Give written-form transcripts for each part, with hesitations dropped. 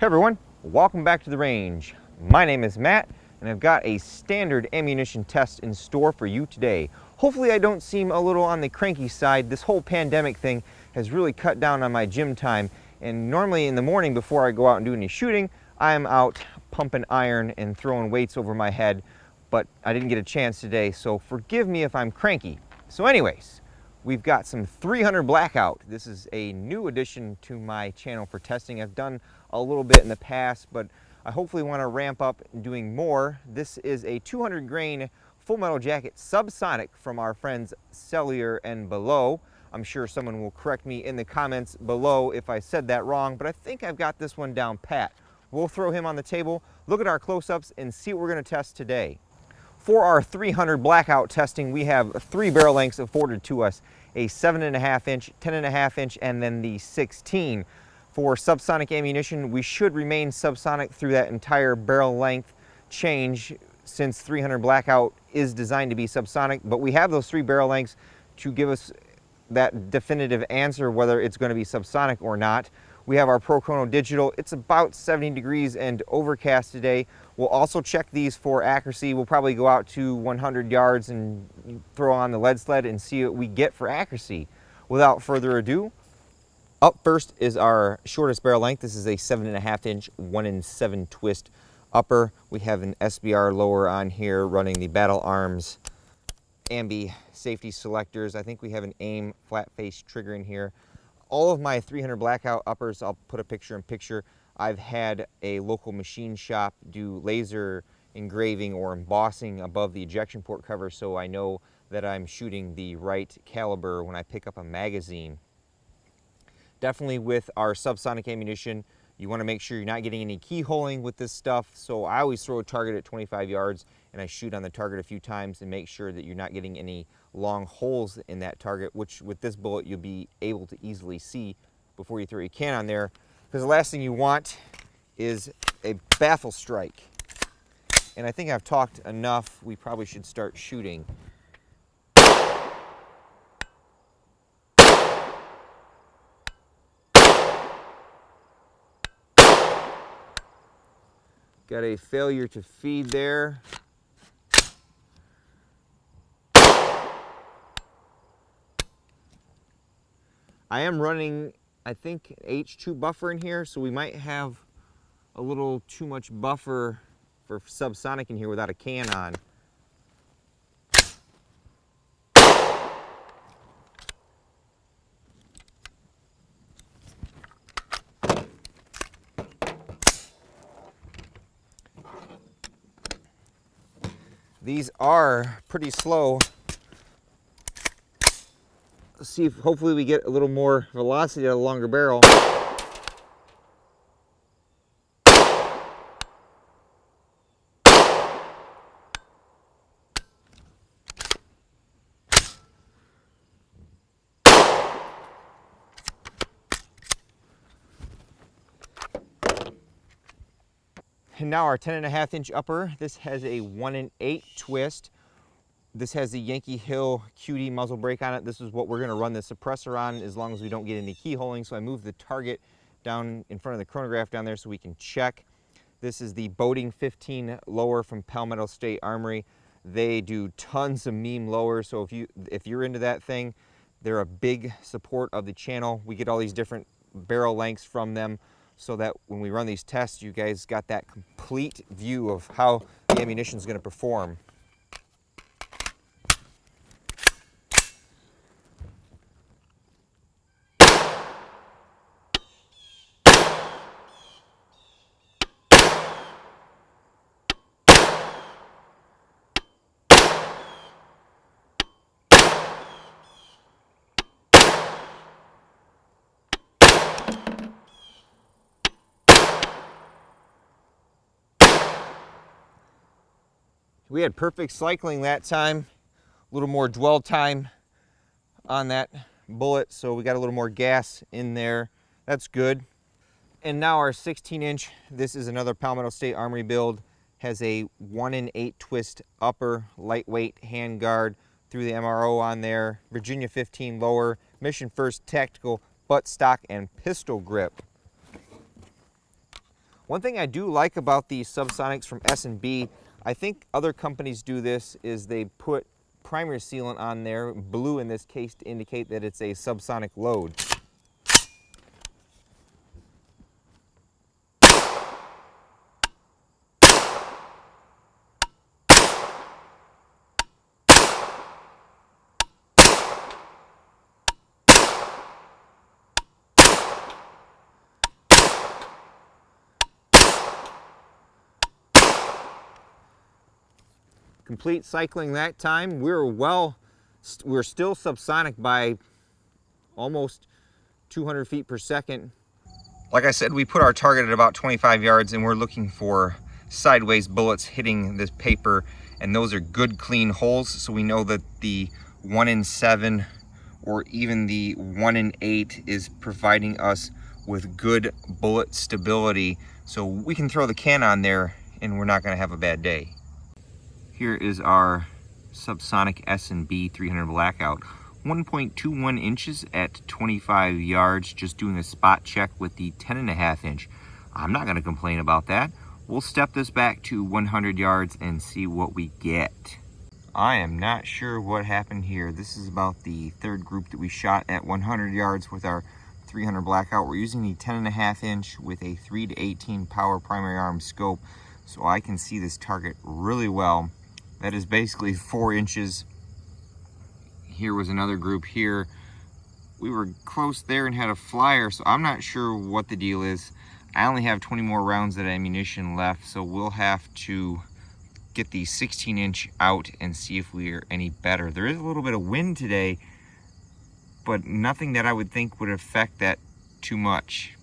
Hey everyone, welcome back to the range. My name is Matt and I've got a standard ammunition test in store for you today. Hopefully I don't seem a little on the cranky side. This whole pandemic thing has really cut down on my gym time, and normally in the morning before I go out and do any shooting, I'm out pumping iron and throwing weights over my head, but I didn't get a chance today, so forgive me if I'm cranky. So anyways, we've got some 300 Blackout. This is a new addition to my channel for testing. I've done a little bit in the past, but I hopefully want to ramp up doing more. This is a 200 grain full metal jacket subsonic from our friends Sellier and Bellot. I'm sure someone will correct me in the comments below if I said that wrong, but I think I've got this one down pat. We'll throw him on the table, look at our close-ups, and see what we're going to test today. For our 300 Blackout testing, we have 3 barrel lengths afforded to us: a 7.5 inch, 10.5 inch, and then the 16. For subsonic ammunition, we should remain subsonic through that entire barrel length change, since 300 Blackout is designed to be subsonic, but we have those 3 barrel lengths to give us that definitive answer whether it's going to be subsonic or not. We have our Pro Chrono Digital. It's about 70 degrees and overcast today. We'll also check these for accuracy. We'll probably go out to 100 yards and throw on the lead sled and see what we get for accuracy. Without further ado, up first is our shortest barrel length. This is a 7.5 inch 1-in-7 twist upper. We have an SBR lower on here running the Battle Arms ambi safety selectors. I think we have an AIM flat face trigger in here. All of my 300 Blackout uppers, I'll put a picture in picture. I've had a local machine shop do laser engraving or embossing above the ejection port cover, so I know that I'm shooting the right caliber when I pick up a magazine. Definitely with our subsonic ammunition, you want to make sure you're not getting any keyholing with this stuff, so I always throw a target at 25 yards and I shoot on the target a few times and make sure that you're not getting any long holes in that target, which with this bullet you'll be able to easily see before you throw your can on there, because the last thing you want is a baffle strike. And I think I've talked enough. We probably should start shooting. Got a failure to feed there. I am running, I think, H2 buffer in here, so we might have a little too much buffer for subsonic in here without a can on. These are pretty slow. Let's see if hopefully we get a little more velocity at a longer barrel. And now our 10.5 inch upper. This has a 1-in-8 twist. This has the Yankee Hill QD muzzle brake on it. This is what we're going to run the suppressor on as long as we don't get any keyholing. So I moved the target down in front of the chronograph down there so we can check. This is the Boating 15 lower from Palmetto State Armory. They do tons of meme lowers, so if you're into that thing, they're a big support of the channel. We get all these different barrel lengths from them, so that when we run these tests, you guys got that complete view of how the ammunition is going to perform. We had perfect cycling that time, a little more dwell time on that bullet, so we got a little more gas in there. That's good. And now our 16 inch, this is another Palmetto State Armory build, has a 1-in-8 twist upper, lightweight handguard through the MRO on there, Virginia 15 lower, Mission First tactical butt stock and pistol grip. One thing I do like about the subsonics from S&B, I think other companies do this, is they put primer sealant on there, blue in this case, to indicate that it's a subsonic load. Complete cycling that time. We're still subsonic by almost 200 feet per second. Like I said, we put our target at about 25 yards and we're looking for sideways bullets hitting this paper, and those are good clean holes, so we know that the 1 in 7 or even the 1 in 8 is providing us with good bullet stability, so we can throw the can on there and we're not going to have a bad day. Here is our subsonic S&B 300 Blackout. 1.21 inches at 25 yards, just doing a spot check with the 10.5 inch. I'm not going to complain about that. We'll step this back to 100 yards and see what we get. I am not sure what happened here. This is about the third group that we shot at 100 yards with our 300 Blackout. We're using the 10.5 inch with a 3 to 18 power primary arm scope, so I can see this target really well. That is basically 4 inches. Here was another group here. We were close there and had a flyer, so I'm not sure what the deal is. I only have 20 more rounds of ammunition left, so we'll have to get the 16 inch out and see if we are any better. There is a little bit of wind today, but nothing that I would think would affect that too much.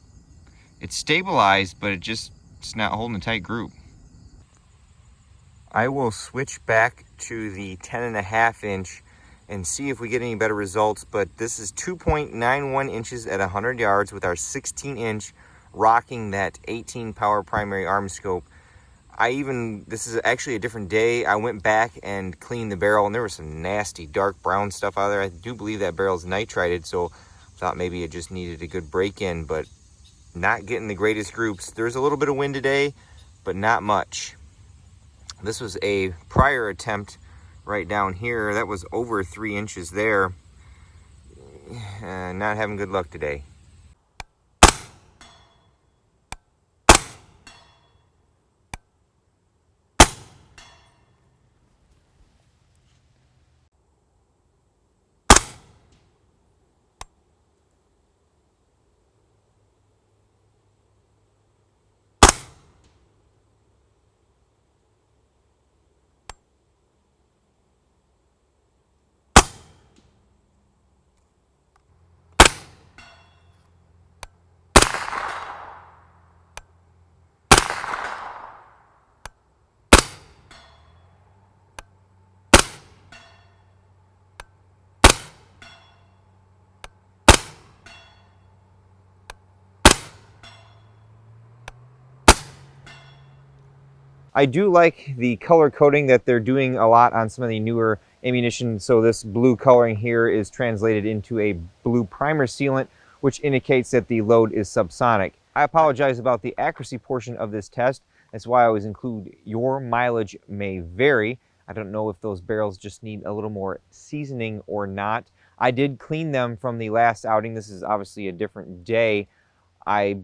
It's stabilized, but it's not holding a tight group. I will switch back to the 10.5 inch and see if we get any better results, but this is 2.91 inches at 100 yards with our 16 inch rocking that 18 power primary arm scope. This is actually a different day. I went back and cleaned the barrel and there was some nasty dark brown stuff out of there. I do believe that barrel is nitrated, so I thought maybe it just needed a good break in, but not getting the greatest groups. There's a little bit of wind today, but not much. This was a prior attempt right down here. That was over 3 inches there. Not having good luck today. I do like the color coding that they're doing a lot on some of the newer ammunition. So this blue coloring here is translated into a blue primer sealant, which indicates that the load is subsonic. I apologize about the accuracy portion of this test. That's why I always include your mileage may vary. I don't know if those barrels just need a little more seasoning or not. I did clean them from the last outing. This is obviously a different day. I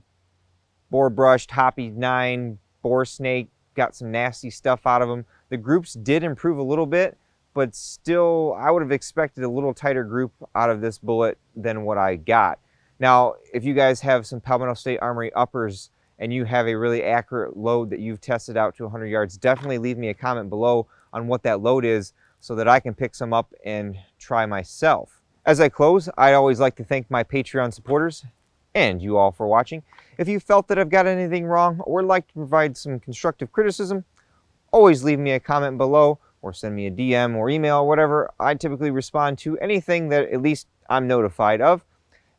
bore brushed, Hoppy 9, bore snake, got some nasty stuff out of them. The groups did improve a little bit, but still I would have expected a little tighter group out of this bullet than what I got. Now, if you guys have some Palmetto State Armory uppers and you have a really accurate load that you've tested out to 100 yards, definitely leave me a comment below on what that load is so that I can pick some up and try myself. As I close, I'd always like to thank my Patreon supporters and you all for watching. If you felt that I've got anything wrong or would like to provide some constructive criticism, always leave me a comment below or send me a DM or email or whatever. I typically respond to anything that at least I'm notified of.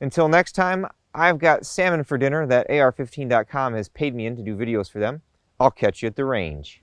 Until next time, I've got salmon for dinner that AR15.com has paid me in to do videos for them. I'll catch you at the range.